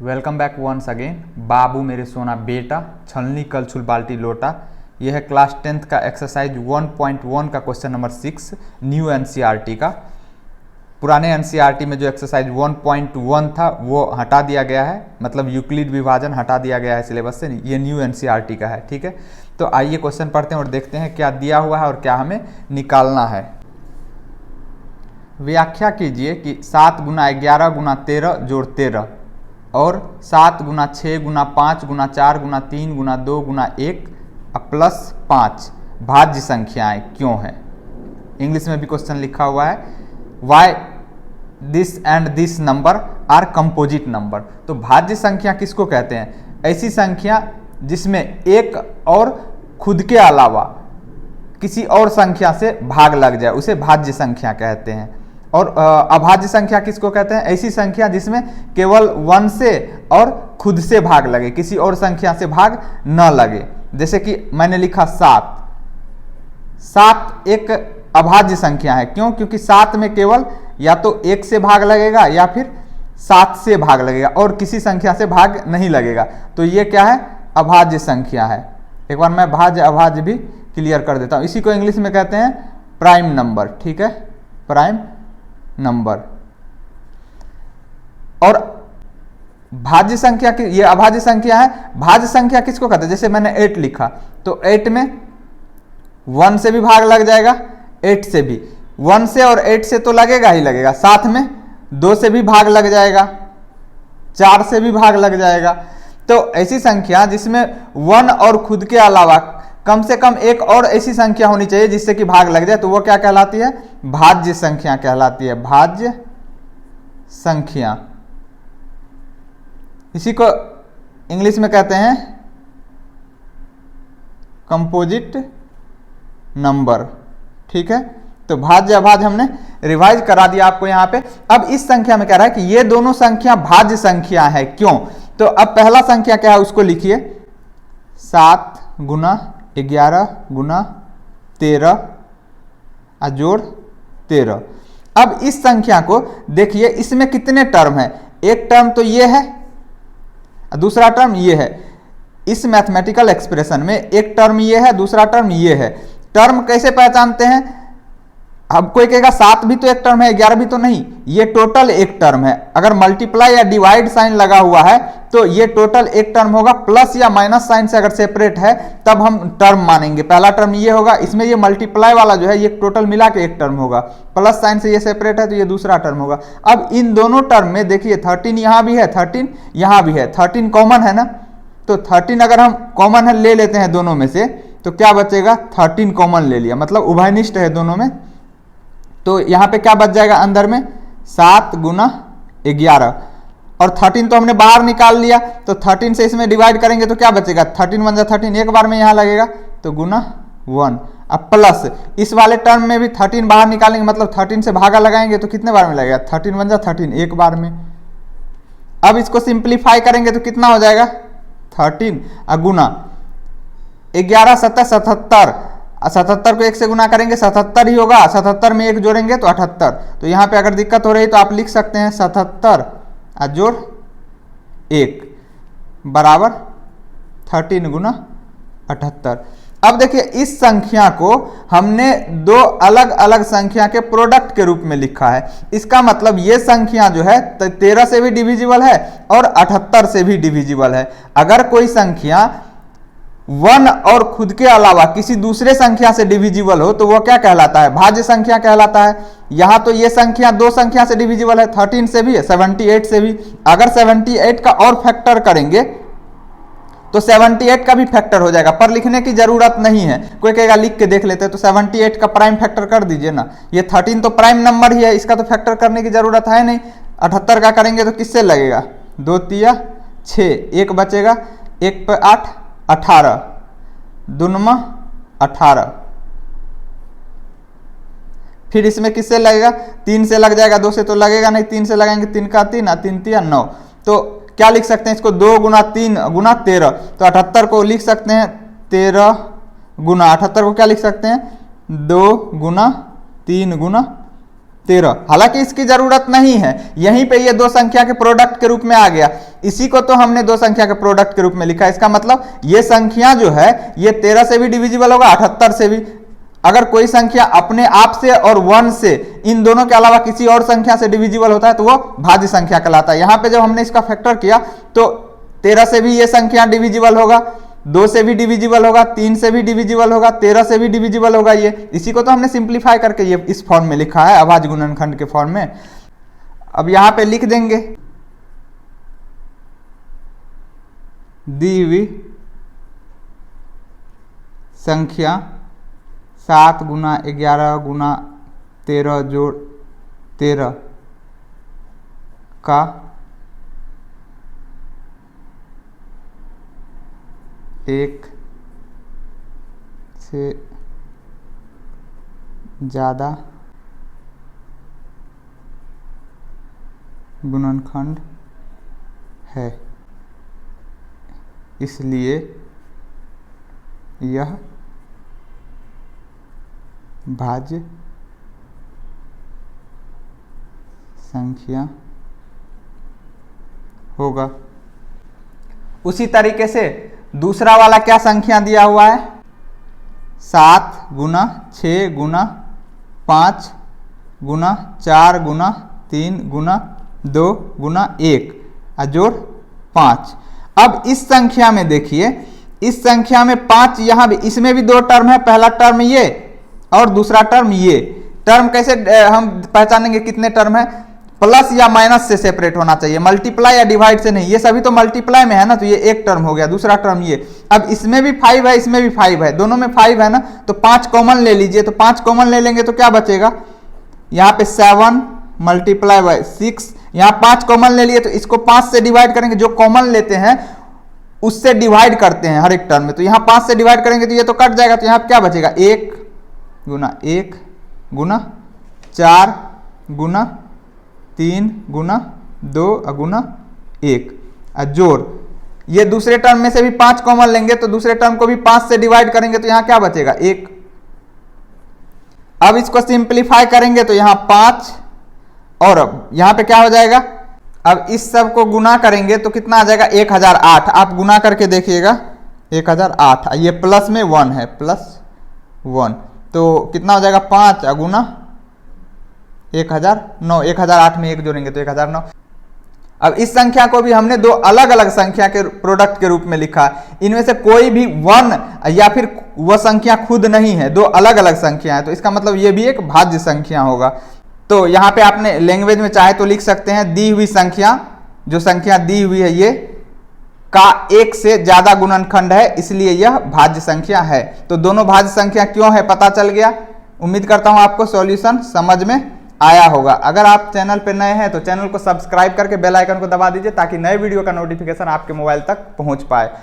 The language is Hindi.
Welcome back once again. बाबू मेरे सोना बेटा, छलनी कलछुल बाल्टी लोटा। यह है क्लास 10th का एक्सरसाइज 1.1 का क्वेश्चन नंबर 6 न्यू एनसीईआरटी का। पुराने एनसीईआरटी में जो एक्सरसाइज 1.1 था वो हटा दिया गया है, मतलब यूक्लिड विभाजन हटा दिया गया है सिलेबस से। ये न्यू एनसीईआरटी का है, ठीक है। तो आइए क्वेश्चन पढ़ते हैं और देखते हैं क्या दिया हुआ है और क्या हमें निकालना है। व्याख्या कीजिए कि 7 गुना 11 गुना 13 जोड़ 13 और 7 गुना 6 गुना 5 गुना 4 गुना 3 गुना 2 गुना 1 प्लस 5 भाज्य संख्याएं क्यों हैं। इंग्लिश में भी क्वेश्चन लिखा हुआ है, why this and this number are composite number. तो भाज्य संख्या किसको कहते हैं? ऐसी संख्या जिसमें एक और खुद के अलावा किसी और संख्या से भाग लग जाए उसे भाज्य संख्या कहते हैं। और अभाज्य संख्या किसको कहते हैं? ऐसी संख्या जिसमें केवल 1 से और खुद से भाग लगे, किसी और संख्या से भाग न लगे। जैसे कि मैंने लिखा 7 एक अभाज्य संख्या है। क्यों? क्योंकि 7 में केवल या तो 1 से भाग लगेगा या फिर 7 से भाग लगेगा और किसी संख्या से भाग नहीं लगेगा। तो ये क्या है? अभाज्य संख्या है। एक बार मैं भाज्य अभाज्य भी क्लियर कर देता हूं। इसी को इंग्लिश में कहते हैं प्राइम नंबर, ठीक है, प्राइम नंबर। और भाज्य संख्या की ये अभाज्य संख्या है। भाज्य संख्या किसको कहते हैं? जैसे मैंने 8 लिखा तो 8 में 1 से भी भाग लग जाएगा, 8 से भी, 1 से और 8 से तो लगेगा ही लगेगा, साथ में 2 से भी भाग लग जाएगा, 4 से भी भाग लग जाएगा। तो ऐसी संख्या जिसमें 1 और खुद के अलावा कम से कम एक और ऐसी संख्या होनी चाहिए जिससे कि भाग लग जाए, तो वो क्या कहलाती है? भाज्य संख्या कहलाती है, भाज्य संख्या। इसी को इंग्लिश में कहते हैं कंपोजिट नंबर, ठीक है। तो भाज्य अभाज्य हमने रिवाइज करा दिया आपको यहां पे। अब इस संख्या में कह रहा है कि ये दोनों संख्या भाज्य संख्या है। क्यों? तो अब पहला संख्या क्या है उसको लिखिए, 7 गुना 11 गुना 13 जोड़ 13। अब इस संख्या को देखिए, इसमें कितने टर्म है? एक टर्म तो ये है, दूसरा टर्म ये है। इस मैथमेटिकल एक्सप्रेशन में एक टर्म ये है, दूसरा टर्म ये है। टर्म कैसे पहचानते हैं? अब कोई कहेगा 7 भी तो एक टर्म है, 11 भी तो नहीं, ये टोटल एक टर्म है। अगर मल्टीप्लाई या डिवाइड साइन लगा हुआ है तो ये टोटल एक टर्म होगा। प्लस या माइनस साइन से अगर सेपरेट है तब हम टर्म मानेंगे। पहला टर्म ये होगा, इसमें ये मल्टीप्लाई वाला जो है ये टोटल मिला के एक टर्म होगा। प्लस साइन से ये सेपरेट है तो ये दूसरा टर्म होगा। अब इन दोनों टर्म में देखिए 13 यहां भी है, 13 यहां भी है, 13 कॉमन है ना। तो 13 अगर हम कॉमन है ले लेते हैं दोनों में से तो क्या बचेगा? 13 कॉमन ले लिया, मतलब उभयनिष्ठ है दोनों में। तो यहां पे क्या बच जाएगा अंदर में? 7 गुना 11 और 13 तो हमने बाहर निकाल लिया, तो 13 से इसमें डिवाइड करेंगे तो क्या बचेगा? 13 1 13 एक बार में यहां लगेगा तो गुना 1। अब प्लस इस वाले टर्म में भी 13 बाहर निकालेंगे, मतलब 13 से भागा लगाएंगे तो कितने बार में लगेगा? 13 1 13 एक बार में। अब इसको सिंप्लीफाई करेंगे तो कितना हो जाएगा? 13 गुना 11 7 77। 77 को 1 से गुना करेंगे 77 ही होगा, 77 में 1 जोड़ेंगे तो 78। तो यहाँ पे अगर दिक्कत हो रही तो आप लिख सकते हैं 77 जोड़ 1 बराबर 13 गुना 78। अब देखिए इस संख्या को हमने दो अलग अलग संख्या के प्रोडक्ट के रूप में लिखा है। इसका मतलब ये संख्या जो है 13 से भी डिविजिबल है और 78 से भी डिविजिबल है। अगर कोई संख्या 1 और खुद के अलावा किसी दूसरे संख्या से डिविजिबल हो तो वो क्या कहलाता है? भाज्य संख्या कहलाता है। यहां तो ये संख्या दो संख्या से डिविजिबल है, 13 से भी है, 78 से भी। अगर 78 का और फैक्टर करेंगे तो 78 का भी फैक्टर हो जाएगा, पर लिखने की जरूरत नहीं है। कोई कहेगा लिख के देख लेते हैं, तो 78 का प्राइम फैक्टर कर दीजिए ना। ये 13 तो प्राइम नंबर ही है, इसका तो फैक्टर करने की जरूरत है नहीं। 78 का करेंगे तो किससे लगेगा? 2 3 6, 1 बचेगा, 1 पे 8 18 दुनमा 18। फिर इसमें किससे लगेगा? 3 से लग जाएगा, 2 से तो लगेगा नहीं, 3 से लगाएंगे, 3 का 3 3 3 9। तो क्या लिख सकते हैं इसको? 2 गुना 3 गुना 13। तो 78 को लिख सकते हैं 13 गुना 78 को क्या लिख सकते हैं? 2 गुना 3 गुना 13। हालांकि इसकी जरूरत नहीं है, यहीं पे ये दो संख्या के प्रोडक्ट के रूप में आ गया, इसी को तो हमने दो संख्या के प्रोडक्ट के रूप में लिखा है। इसका मतलब ये संख्या जो है ये 13 से भी डिविजिबल होगा, 78 से भी। अगर कोई संख्या अपने आप से और 1 से, इन दोनों के अलावा किसी और संख्या से डिविजिबल होता है तो वो भाज्य संख्या कहलाता है। यहां पे जब हमने इसका फैक्टर किया तो 13 से भी ये संख्या डिविजिबल होगा, 2 से भी डिविजिबल होगा, 3 से भी डिविजिबल होगा, 13 से भी डिविजिबल होगा। ये इसी को तो हमने सिंप्लीफाई करके ये इस फॉर्म में लिखा है, अभाज्य गुणनखंड के फॉर्म में। अब यहां पे लिख देंगे दी हुई संख्या 7 गुना 11 गुना 13 जोड़ 13 का एक से ज़्यादा गुणनखंड है, इसलिए यह भाज्य संख्या होगा। उसी तरीके से दूसरा वाला क्या संख्या दिया हुआ है, 7 गुना 6 गुना 5 गुना 4 गुना 3 गुना 2 गुना 1 जोड़ 5। अब इस संख्या में देखिए, इस संख्या में 5 यहां भी, इसमें भी दो टर्म है, पहला टर्म ये और दूसरा टर्म ये। टर्म कैसे हम पहचानेंगे कितने टर्म है, प्लस या माइनस से सेपरेट होना चाहिए, मल्टीप्लाई या डिवाइड से नहीं। ये सभी तो मल्टीप्लाई में है ना, तो ये एक टर्म हो गया, दूसरा टर्म ये। अब इसमें भी 5 है, इसमें भी 5 है, दोनों में 5 है ना, तो 5 कॉमन ले लीजिए। तो 5 कॉमन ले लेंगे तो क्या बचेगा, यहाँ पे 7 मल्टीप्लाई बाय 6, यहाँ 5 कॉमन ले लिए तो इसको 5 से डिवाइड करेंगे, जो कॉमन लेते हैं उससे डिवाइड करते हैं हर एक टर्म में। तो यहाँ 5 से डिवाइड करेंगे तो ये तो कट जाएगा, तो यहाँ क्या बचेगा 1 गुना 1 गुना 4 गुना 3 गुना 2 गुना 1 जोड़, ये दूसरे टर्म में से भी 5 कॉमन लेंगे तो दूसरे टर्म को भी 5 से डिवाइड करेंगे तो यहाँ क्या बचेगा 1। अब इसको सिंप्लीफाई करेंगे तो यहाँ 5 और यहाँ पे क्या हो जाएगा, अब इस सब को गुना करेंगे तो कितना आ जाएगा 1008। आप गुना करके देखिएगा 1008, ये प्लस में 1 है, +1 तो कितना हो जाएगा 5 गुना 1009, 1008 में 1 जोड़ेंगे तो 1009। अब इस संख्या को भी हमने दो अलग अलग संख्या के प्रोडक्ट के रूप में लिखा। इनमें से कोई भी 1 या फिर वह संख्या खुद नहीं है, दो अलग अलग संख्या है, तो इसका मतलब ये भी एक भाज्य संख्या होगा। तो यहाँ पे आपने लैंग्वेज में चाहे तो लिख सकते हैं दी हुई संख्या, जो संख्या दी हुई है ये का एक से ज्यादा गुणनखंड है, इसलिए यह भाज्य संख्या है। तो दोनों भाज्य संख्या क्यों है पता चल गया। उम्मीद करता हूं आपको सॉल्यूशन समझ में आया होगा। अगर आप चैनल पर नए हैं तो चैनल को सब्सक्राइब करके बेल आइकन को दबा दीजिए ताकि नए वीडियो का नोटिफिकेशन आपके मोबाइल तक पहुंच पाए।